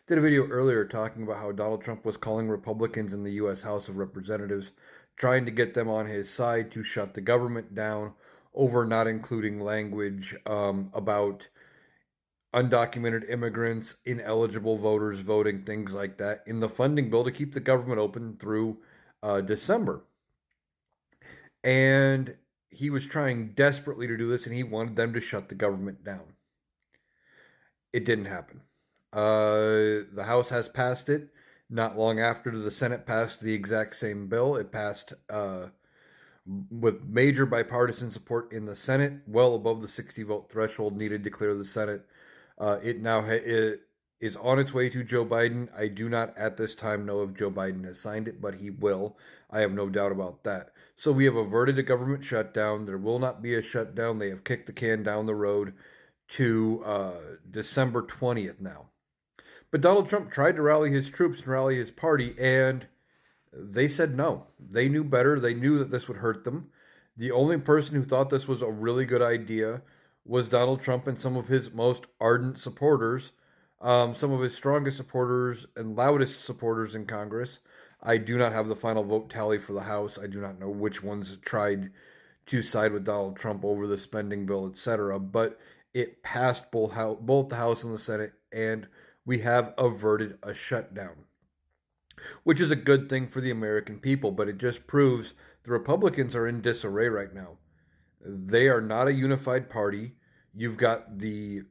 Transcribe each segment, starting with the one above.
did a video earlier talking about how Donald Trump was calling Republicans in the U.S. House of Representatives, trying to get them on his side to shut the government down over not including language about undocumented immigrants, ineligible voters voting, things like that, in the funding bill to keep the government open through December. And he was trying desperately to do this, and he wanted them to shut the government down. It didn't happen. The House has passed it. Not long after, the Senate passed the exact same bill. It passed with major bipartisan support in the Senate, well above the 60 vote threshold needed to clear the Senate. It is on its way to Joe Biden. I do not at this time know if Joe Biden has signed it, but he will. I have no doubt about that. So we have averted a government shutdown. There will not be a shutdown. They have kicked the can down the road to December 20th now. But Donald Trump tried to rally his troops and rally his party, and they said no. They knew better. They knew that this would hurt them. The only person who thought this was a really good idea was Donald Trump and some of his most ardent supporters, some of his strongest supporters and loudest supporters in Congress. I do not have the final vote tally for the House. I do not know which ones tried to side with Donald Trump over the spending bill, etc. But it passed both the House and the Senate, and we have averted a shutdown, which is a good thing for the American people, but it just proves the Republicans are in disarray right now. They are not a unified party. You've got the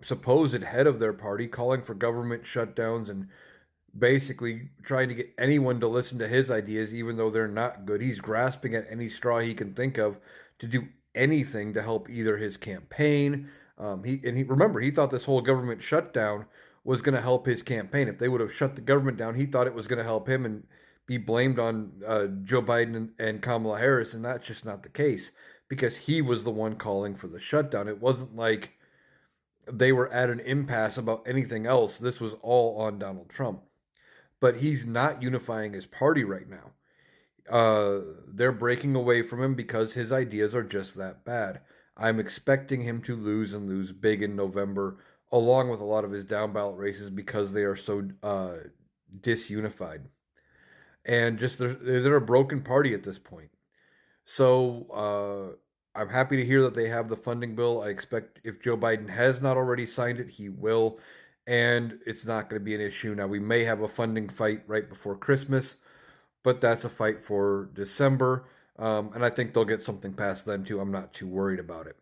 supposed head of their party calling for government shutdowns and basically trying to get anyone to listen to his ideas, even though they're not good. He's grasping at any straw he can think of to do anything to help either his campaign. Remember, he thought this whole government shutdown was going to help his campaign. If they would have shut the government down, he thought it was going to help him and be blamed on Joe Biden and Kamala Harris, and that's just not the case because he was the one calling for the shutdown. It wasn't like they were at an impasse about anything else. This was all on Donald Trump. But he's not unifying his party right now. They're breaking away from him because his ideas are just that bad. I'm expecting him to lose and lose big in November, along with a lot of his down ballot races because they are so disunified. And just they're a broken party at this point. So I'm happy to hear that they have the funding bill. I expect if Joe Biden has not already signed it, he will. And it's not going to be an issue. Now, we may have a funding fight right before Christmas, but that's a fight for December. And I think they'll get something passed then, too. I'm not too worried about it.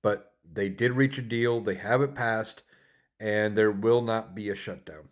But they did reach a deal, they have it passed, and there will not be a shutdown.